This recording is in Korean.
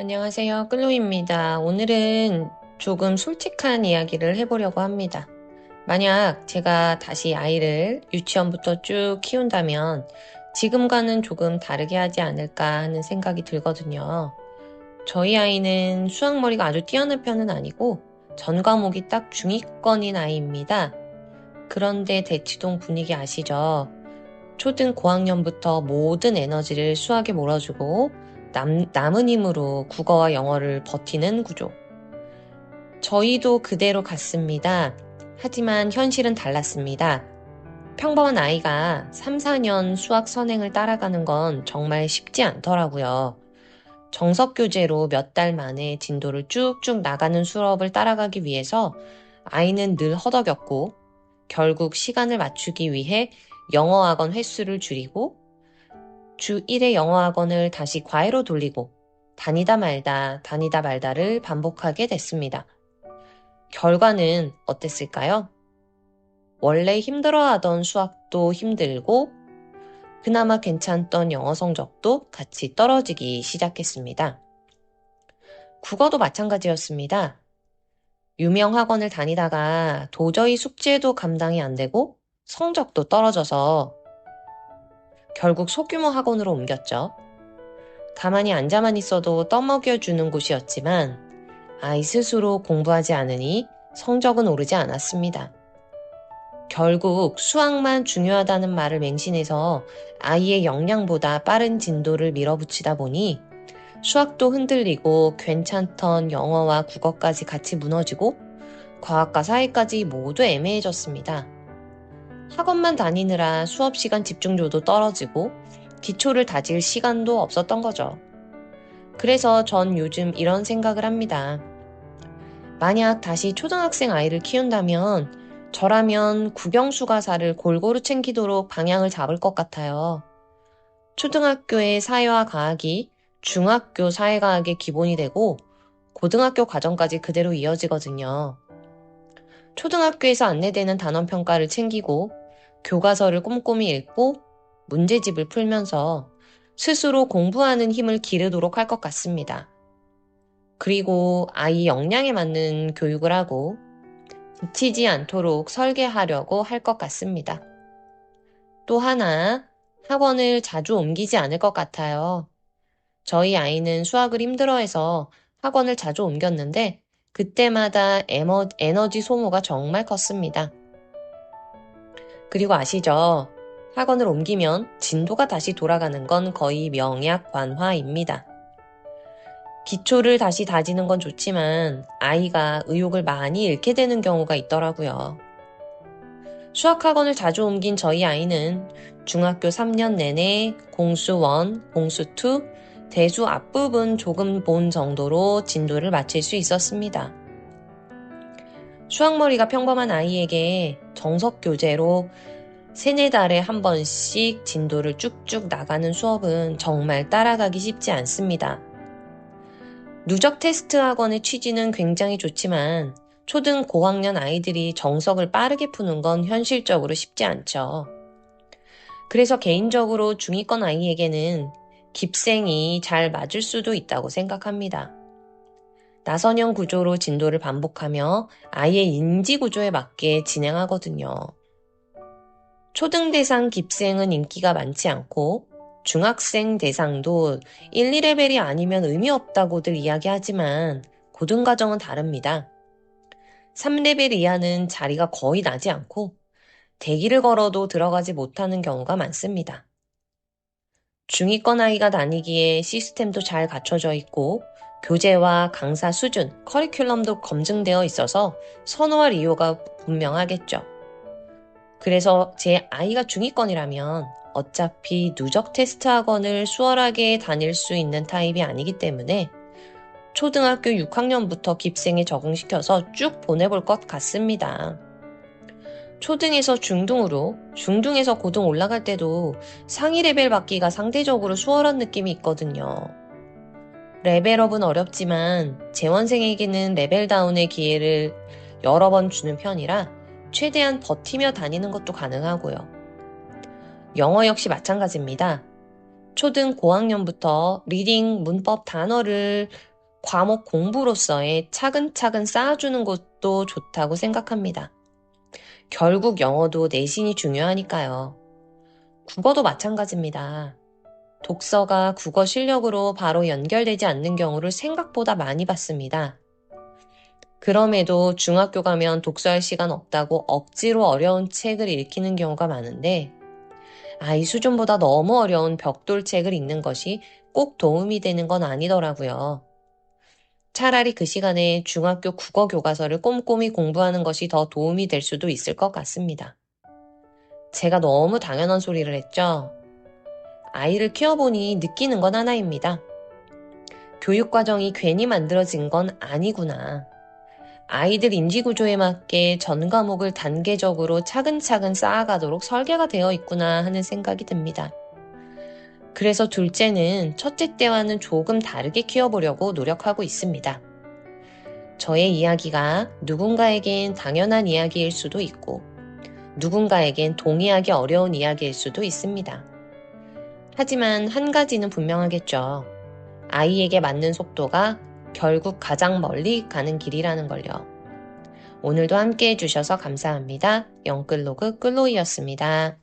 안녕하세요. 클로입니다. 오늘은 조금 솔직한 이야기를 해보려고 합니다. 만약 제가 다시 아이를 유치원부터 쭉 키운다면 지금과는 조금 다르게 하지 않을까 하는 생각이 들거든요. 저희 아이는 수학머리가 아주 뛰어난 편은 아니고 전 과목이 딱 중위권인 아이입니다. 그런데 대치동 분위기 아시죠? 초등 고학년부터 모든 에너지를 수학에 몰아주고 남은 힘으로 국어와 영어를 버티는 구조. 저희도 그대로 갔습니다. 하지만 현실은 달랐습니다. 평범한 아이가 3, 4년 수학 선행을 따라가는 건 정말 쉽지 않더라고요. 정석 교재로 몇 달 만에 진도를 쭉쭉 나가는 수업을 따라가기 위해서 아이는 늘 허덕였고 결국 시간을 맞추기 위해 영어학원 횟수를 줄이고 주 1회 영어학원을 다시 과외로 돌리고 다니다 말다를 반복하게 됐습니다. 결과는 어땠을까요? 원래 힘들어하던 수학도 힘들고 그나마 괜찮던 영어 성적도 같이 떨어지기 시작했습니다. 국어도 마찬가지였습니다. 유명 학원을 다니다가 도저히 숙제도 감당이 안 되고 성적도 떨어져서 결국 소규모 학원으로 옮겼죠. 가만히 앉아만 있어도 떠먹여주는 곳이었지만 아이 스스로 공부하지 않으니 성적은 오르지 않았습니다. 결국 수학만 중요하다는 말을 맹신해서 아이의 역량보다 빠른 진도를 밀어붙이다 보니 수학도 흔들리고 괜찮던 영어와 국어까지 같이 무너지고 과학과 사회까지 모두 애매해졌습니다. 학원만 다니느라 수업 시간 집중도도 떨어지고 기초를 다질 시간도 없었던 거죠. 그래서 전 요즘 이런 생각을 합니다. 만약 다시 초등학생 아이를 키운다면 저라면 국영수가사를 골고루 챙기도록 방향을 잡을 것 같아요. 초등학교의 사회와 과학이 중학교 사회과학의 기본이 되고 고등학교 과정까지 그대로 이어지거든요. 초등학교에서 안내되는 단원평가를 챙기고 교과서를 꼼꼼히 읽고 문제집을 풀면서 스스로 공부하는 힘을 기르도록 할 것 같습니다. 그리고 아이 역량에 맞는 교육을 하고 지치지 않도록 설계하려고 할 것 같습니다. 또 하나, 학원을 자주 옮기지 않을 것 같아요. 저희 아이는 수학을 힘들어해서 학원을 자주 옮겼는데 그때마다 에너지 소모가 정말 컸습니다. 그리고 아시죠? 학원을 옮기면 진도가 다시 돌아가는 건 거의 명약관화입니다. 기초를 다시 다지는 건 좋지만 아이가 의욕을 많이 잃게 되는 경우가 있더라고요. 수학학원을 자주 옮긴 저희 아이는 중학교 3년 내내 공수 1, 공수 2, 대수 앞부분 조금 본 정도로 진도를 마칠 수 있었습니다. 수학머리가 평범한 아이에게 정석 교재로 3, 4달에 한 번씩 진도를 쭉쭉 나가는 수업은 정말 따라가기 쉽지 않습니다. 누적 테스트 학원의 취지는 굉장히 좋지만 초등 고학년 아이들이 정석을 빠르게 푸는 건 현실적으로 쉽지 않죠. 그래서 개인적으로 중위권 아이에게는 깁생이 잘 맞을 수도 있다고 생각합니다. 나선형 구조로 진도를 반복하며 아이의 인지 구조에 맞게 진행하거든요. 초등 대상 깁생은 인기가 많지 않고 중학생 대상도 1, 2레벨이 아니면 의미 없다고들 이야기하지만 고등과정은 다릅니다. 3레벨 이하는 자리가 거의 나지 않고 대기를 걸어도 들어가지 못하는 경우가 많습니다. 중위권 아이가 다니기에 시스템도 잘 갖춰져 있고 교재와 강사 수준, 커리큘럼도 검증되어 있어서 선호할 이유가 분명하겠죠. 그래서 제 아이가 중위권이라면 어차피 누적 테스트 학원을 수월하게 다닐 수 있는 타입이 아니기 때문에 초등학교 6학년부터 깁생에 적응시켜서 쭉 보내볼 것 같습니다. 초등에서 중등으로, 중등에서 고등 올라갈 때도 상위 레벨 받기가 상대적으로 수월한 느낌이 있거든요. 레벨업은 어렵지만 재원생에게는 레벨다운의 기회를 여러 번 주는 편이라 최대한 버티며 다니는 것도 가능하고요. 영어 역시 마찬가지입니다. 초등 고학년부터 리딩, 문법, 단어를 과목 공부로서의 차근차근 쌓아주는 것도 좋다고 생각합니다. 결국 영어도 내신이 중요하니까요. 국어도 마찬가지입니다. 독서가 국어 실력으로 바로 연결되지 않는 경우를 생각보다 많이 봤습니다. 그럼에도 중학교 가면 독서할 시간 없다고 억지로 어려운 책을 읽히는 경우가 많은데, 아이 수준보다 너무 어려운 벽돌책을 읽는 것이 꼭 도움이 되는 건 아니더라고요. 차라리 그 시간에 중학교 국어 교과서를 꼼꼼히 공부하는 것이 더 도움이 될 수도 있을 것 같습니다. 제가 너무 당연한 소리를 했죠? 아이를 키워보니 느끼는 건 하나입니다. 교육과정이 괜히 만들어진 건 아니구나. 아이들 인지구조에 맞게 전 과목을 단계적으로 차근차근 쌓아가도록 설계가 되어 있구나 하는 생각이 듭니다. 그래서 둘째는 첫째 때와는 조금 다르게 키워보려고 노력하고 있습니다. 저의 이야기가 누군가에겐 당연한 이야기일 수도 있고, 누군가에겐 동의하기 어려운 이야기일 수도 있습니다. 하지만 한 가지는 분명하겠죠. 아이에게 맞는 속도가 결국 가장 멀리 가는 길이라는 걸요. 오늘도 함께 해주셔서 감사합니다. 영끌로그 끌로이였습니다.